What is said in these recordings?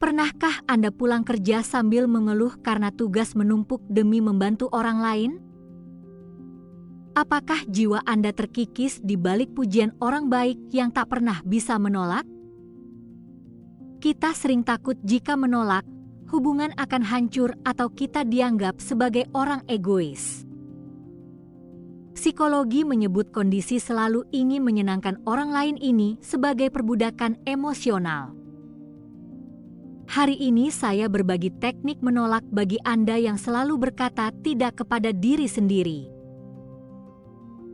Pernahkah Anda pulang kerja sambil mengeluh karena tugas menumpuk demi membantu orang lain? Apakah jiwa Anda terkikis di balik pujian orang baik yang tak pernah bisa menolak? Kita sering takut jika menolak, hubungan akan hancur atau kita dianggap sebagai orang egois. Psikologi menyebut kondisi selalu ingin menyenangkan orang lain ini sebagai perbudakan emosional. Hari ini saya berbagi teknik menolak bagi Anda yang selalu berkata tidak kepada diri sendiri.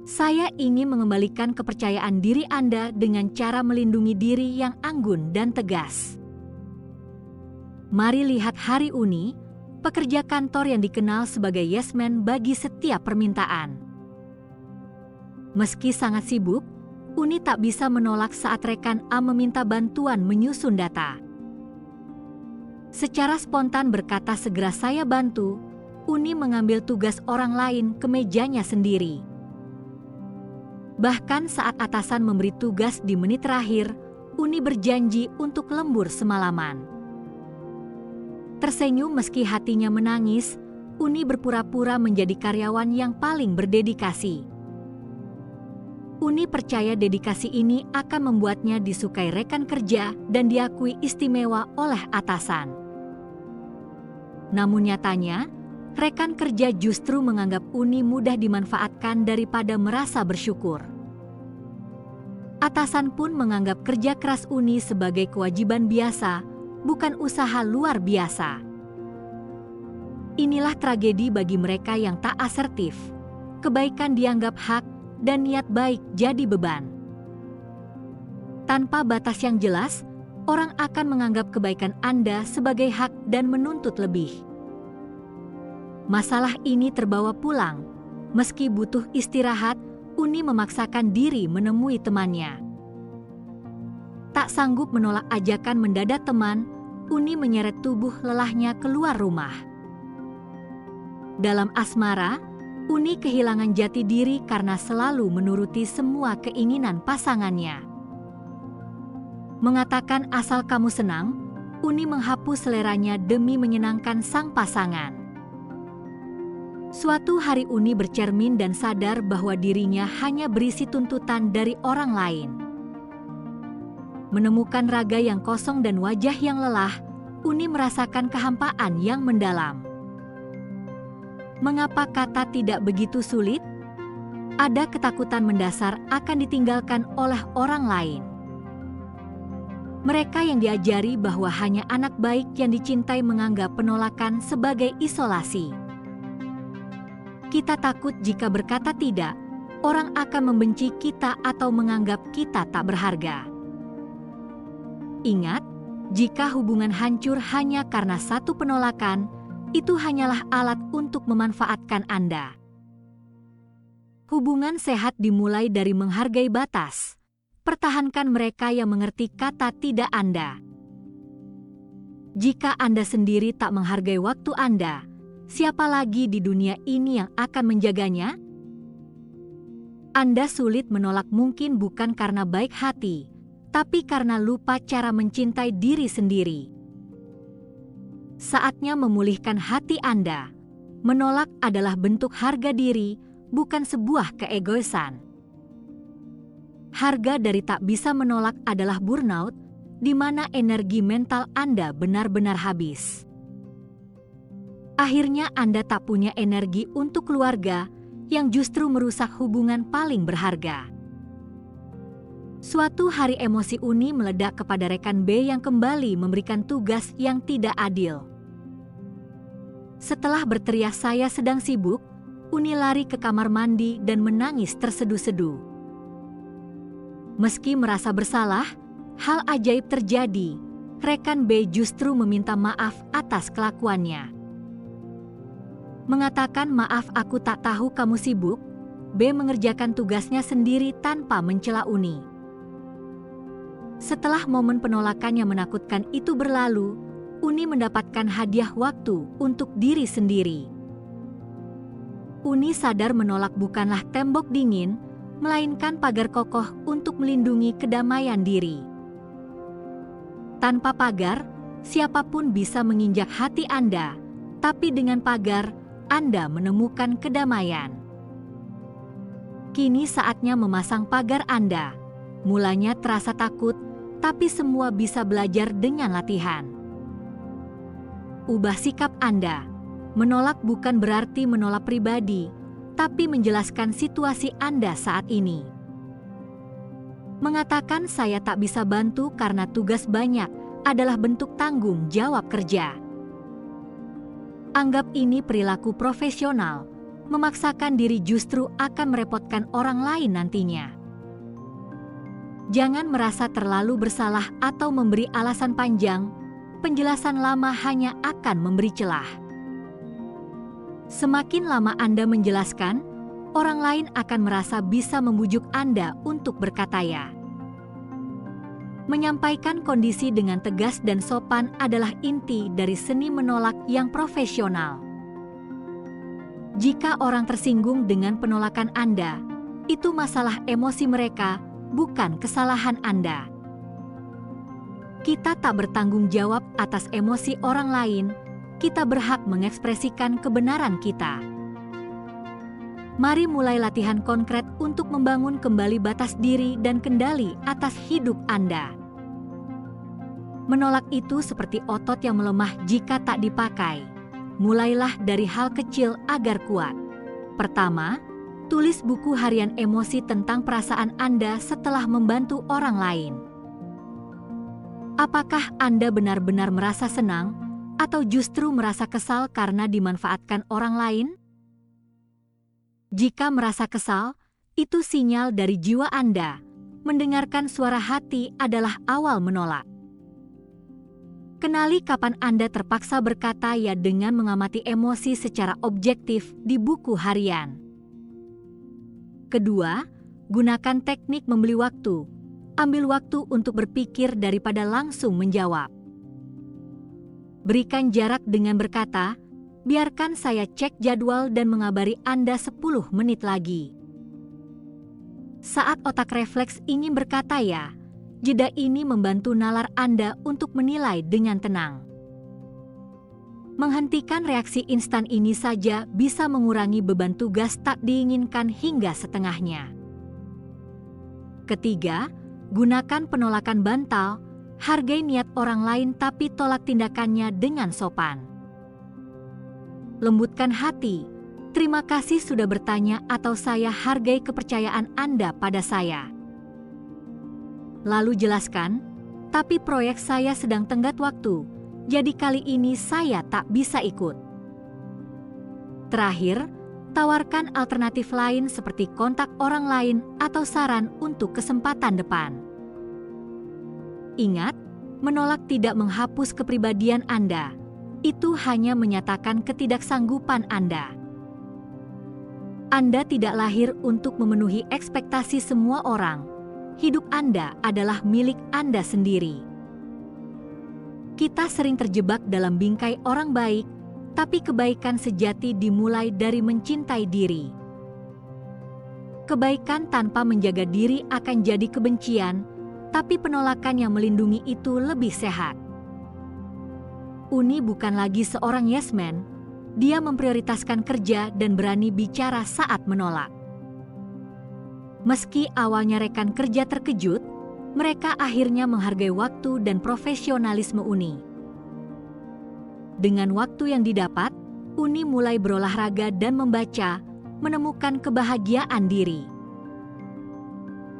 Saya ingin mengembalikan kepercayaan diri Anda dengan cara melindungi diri yang anggun dan tegas. Mari lihat hari Uni, pekerja kantor yang dikenal sebagai yes man bagi setiap permintaan. Meski sangat sibuk, Uni tak bisa menolak saat rekan A meminta bantuan menyusun data. Secara spontan berkata segera saya bantu, Uni mengambil tugas orang lain ke mejanya sendiri. Bahkan saat atasan memberi tugas di menit terakhir, Uni berjanji untuk lembur semalaman. Tersenyum meski hatinya menangis, Uni berpura-pura menjadi karyawan yang paling berdedikasi. Uni percaya dedikasi ini akan membuatnya disukai rekan kerja dan diakui istimewa oleh atasan. Namun nyatanya, rekan kerja justru menganggap Uni mudah dimanfaatkan daripada merasa bersyukur. Atasan pun menganggap kerja keras Uni sebagai kewajiban biasa, bukan usaha luar biasa. Inilah tragedi bagi mereka yang tak asertif. Kebaikan dianggap hak dan niat baik jadi beban. Tanpa batas yang jelas, orang akan menganggap kebaikan Anda sebagai hak dan menuntut lebih. Masalah ini terbawa pulang. Meski butuh istirahat, Uni memaksakan diri menemui temannya. Tak sanggup menolak ajakan mendadak teman, Uni menyeret tubuh lelahnya keluar rumah. Dalam asmara, Uni kehilangan jati diri karena selalu menuruti semua keinginan pasangannya. Mengatakan asal kamu senang, Uni menghapus seleranya demi menyenangkan sang pasangan. Suatu hari Uni bercermin dan sadar bahwa dirinya hanya berisi tuntutan dari orang lain. Menemukan raga yang kosong dan wajah yang lelah, Uni merasakan kehampaan yang mendalam. Mengapa kata tidak begitu sulit? Ada ketakutan mendasar akan ditinggalkan oleh orang lain. Mereka yang diajari bahwa hanya anak baik yang dicintai menganggap penolakan sebagai isolasi. Kita takut jika berkata tidak, orang akan membenci kita atau menganggap kita tak berharga. Ingat, jika hubungan hancur hanya karena satu penolakan, itu hanyalah alat untuk memanfaatkan Anda. Hubungan sehat dimulai dari menghargai batas. Pertahankan mereka yang mengerti kata tidak Anda. Jika Anda sendiri tak menghargai waktu Anda, siapa lagi di dunia ini yang akan menjaganya? Anda sulit menolak mungkin bukan karena baik hati, tapi karena lupa cara mencintai diri sendiri. Saatnya memulihkan hati Anda. Menolak adalah bentuk harga diri, bukan sebuah keegoisan. Harga dari tak bisa menolak adalah burnout, di mana energi mental Anda benar-benar habis. Akhirnya Anda tak punya energi untuk keluarga, yang justru merusak hubungan paling berharga. Suatu hari emosi Uni meledak kepada rekan B yang kembali memberikan tugas yang tidak adil. Setelah berteriak saya sedang sibuk, Uni lari ke kamar mandi dan menangis terseduh-seduh. Meski merasa bersalah, hal ajaib terjadi. Rekan B justru meminta maaf atas kelakuannya. Mengatakan maaf aku tak tahu kamu sibuk, B mengerjakan tugasnya sendiri tanpa mencela Uni. Setelah momen penolakan yang menakutkan itu berlalu, Uni mendapatkan hadiah waktu untuk diri sendiri. Uni sadar menolak bukanlah tembok dingin, melainkan pagar kokoh untuk melindungi kedamaian diri. Tanpa pagar, Siapapun bisa menginjak hati Anda, tapi dengan pagar, Anda menemukan kedamaian. Kini saatnya memasang pagar Anda. Mulanya terasa takut, tapi semua bisa belajar dengan latihan. Ubah sikap Anda. Menolak bukan berarti menolak pribadi, tapi menjelaskan situasi Anda saat ini. Mengatakan saya tak bisa bantu karena tugas banyak adalah bentuk tanggung jawab kerja. Anggap ini perilaku profesional. Memaksakan diri justru akan merepotkan orang lain nantinya. Jangan merasa terlalu bersalah atau memberi alasan panjang. Penjelasan lama hanya akan memberi celah. Semakin lama Anda menjelaskan, orang lain akan merasa bisa membujuk Anda untuk berkata ya. Menyampaikan kondisi dengan tegas dan sopan adalah inti dari seni menolak yang profesional. Jika orang tersinggung dengan penolakan Anda, itu masalah emosi mereka, bukan kesalahan Anda. Kita tak bertanggung jawab atas emosi orang lain, kita berhak mengekspresikan kebenaran kita. Mari mulai latihan konkret untuk membangun kembali batas diri dan kendali atas hidup Anda. Menolak itu seperti otot yang melemah jika tak dipakai. Mulailah dari hal kecil agar kuat. Pertama, tulis buku harian emosi tentang perasaan Anda setelah membantu orang lain. Apakah Anda benar-benar merasa senang atau justru merasa kesal karena dimanfaatkan orang lain? Jika merasa kesal, itu sinyal dari jiwa Anda. Mendengarkan suara hati adalah awal menolak. Kenali kapan Anda terpaksa berkata ya dengan mengamati emosi secara objektif di buku harian. Kedua, gunakan teknik membeli waktu. Ambil waktu untuk berpikir daripada langsung menjawab. Berikan jarak dengan berkata, biarkan saya cek jadwal dan mengabari Anda 10 menit lagi. Saat otak refleks ingin berkata ya, jeda ini membantu nalar Anda untuk menilai dengan tenang. Menghentikan reaksi instan ini saja bisa mengurangi beban tugas tak diinginkan hingga setengahnya. Ketiga, gunakan penolakan bantal. Hargai niat orang lain tapi tolak tindakannya dengan sopan. Lembutkan hati. Terima kasih sudah bertanya atau saya hargai kepercayaan Anda pada saya. Lalu jelaskan, tapi proyek saya sedang tenggat waktu, jadi kali ini saya tak bisa ikut. Terakhir, tawarkan alternatif lain seperti kontak orang lain atau saran untuk kesempatan depan. Ingat, menolak tidak menghapus kepribadian Anda. Itu hanya menyatakan ketidaksanggupan Anda. Anda tidak lahir untuk memenuhi ekspektasi semua orang. Hidup Anda adalah milik Anda sendiri. Kita sering terjebak dalam bingkai orang baik, tapi kebaikan sejati dimulai dari mencintai diri. Kebaikan tanpa menjaga diri akan jadi kebencian, tapi penolakan yang melindungi itu lebih sehat. Uni bukan lagi seorang yes man, dia memprioritaskan kerja dan berani bicara saat menolak. Meski awalnya rekan kerja terkejut, mereka akhirnya menghargai waktu dan profesionalisme Uni. Dengan waktu yang didapat, Uni mulai berolahraga dan membaca, menemukan kebahagiaan diri.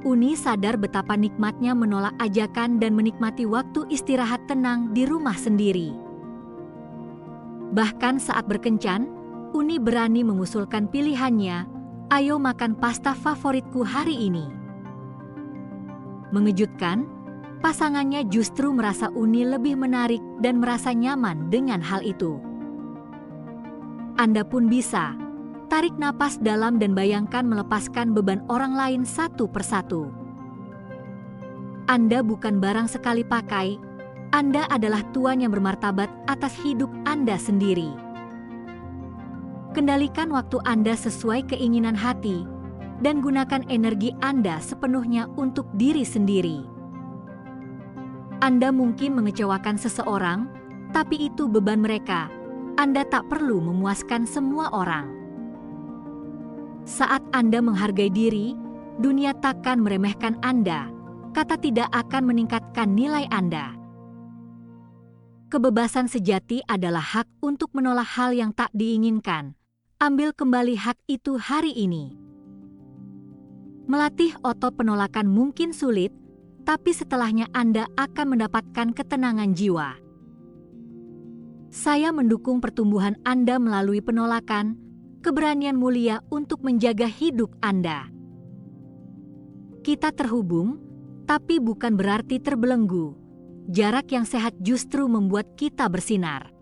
Uni sadar betapa nikmatnya menolak ajakan dan menikmati waktu istirahat tenang di rumah sendiri. Bahkan saat berkencan, Uni berani mengusulkan pilihannya, ayo makan pasta favoritku hari ini. Mengejutkan, pasangannya justru merasa Uni lebih menarik dan merasa nyaman dengan hal itu. Anda pun bisa. Tarik napas dalam dan bayangkan melepaskan beban orang lain satu persatu. Anda bukan barang sekali pakai, Anda adalah tuan yang bermartabat atas hidup Anda sendiri. Kendalikan waktu Anda sesuai keinginan hati, dan gunakan energi Anda sepenuhnya untuk diri sendiri. Anda mungkin mengecewakan seseorang, tapi itu beban mereka. Anda tak perlu memuaskan semua orang. Saat Anda menghargai diri, dunia takkan meremehkan Anda. Kata tidak akan meningkatkan nilai Anda. Kebebasan sejati adalah hak untuk menolak hal yang tak diinginkan. Ambil kembali hak itu hari ini. Melatih otot penolakan mungkin sulit, tapi setelahnya Anda akan mendapatkan ketenangan jiwa. Saya mendukung pertumbuhan Anda melalui penolakan, keberanian mulia untuk menjaga hidup Anda. Kita terhubung, tapi bukan berarti terbelenggu. Jarak yang sehat justru membuat kita bersinar.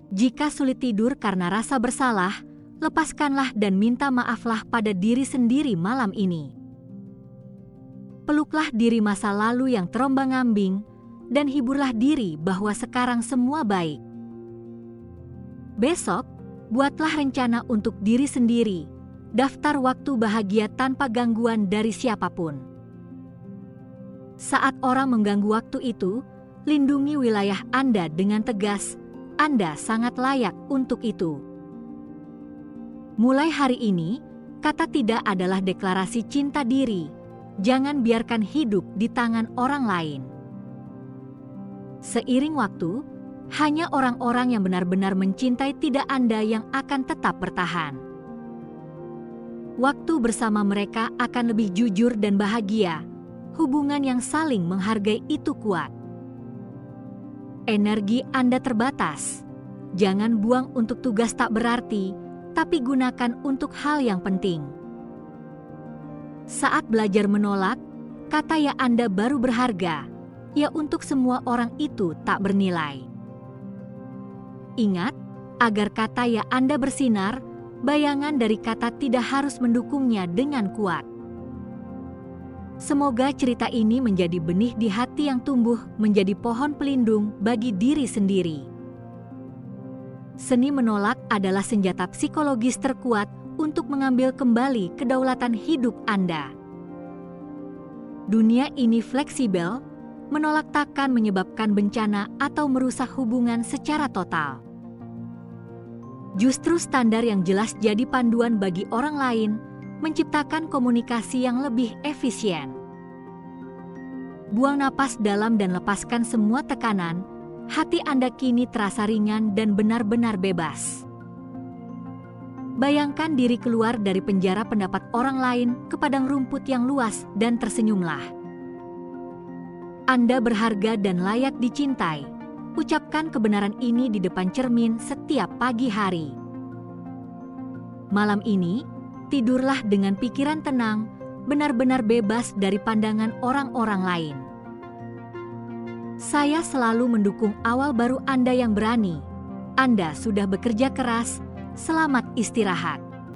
Jika sulit tidur karena rasa bersalah, lepaskanlah dan minta maaflah pada diri sendiri malam ini. Peluklah diri masa lalu yang terombang-ambing dan hiburlah diri bahwa sekarang semua baik. Besok, buatlah rencana untuk diri sendiri, daftar waktu bahagia tanpa gangguan dari siapapun. Saat orang mengganggu waktu itu, lindungi wilayah Anda dengan tegas. Anda sangat layak untuk itu. Mulai hari ini, kata tidak adalah deklarasi cinta diri. Jangan biarkan hidup di tangan orang lain. Seiring waktu, hanya orang-orang yang benar-benar mencintai tidak Anda yang akan tetap bertahan. Waktu bersama mereka akan lebih jujur dan bahagia. Hubungan yang saling menghargai itu kuat. Energi Anda terbatas. Jangan buang untuk tugas tak berarti, tapi gunakan untuk hal yang penting. Saat belajar menolak, kata ya Anda baru berharga, ya untuk semua orang itu tak bernilai. Ingat, agar kata ya Anda bersinar, bayangan dari kata tidak harus mendukungnya dengan kuat. Semoga cerita ini menjadi benih di hati yang tumbuh menjadi pohon pelindung bagi diri sendiri. Seni menolak adalah senjata psikologis terkuat untuk mengambil kembali kedaulatan hidup Anda. Dunia ini fleksibel, menolak takkan menyebabkan bencana atau merusak hubungan secara total. Justru standar yang jelas jadi panduan bagi orang lain, menciptakan komunikasi yang lebih efisien. Buang napas dalam dan lepaskan semua tekanan. Hati Anda kini terasa ringan dan benar-benar bebas. Bayangkan diri keluar dari penjara pendapat orang lain ke padang rumput yang luas dan tersenyumlah. Anda berharga dan layak dicintai. Ucapkan kebenaran ini di depan cermin setiap pagi hari. Malam ini, tidurlah dengan pikiran tenang, benar-benar bebas dari pandangan orang-orang lain. Saya selalu mendukung awal baru Anda yang berani. Anda sudah bekerja keras, selamat istirahat.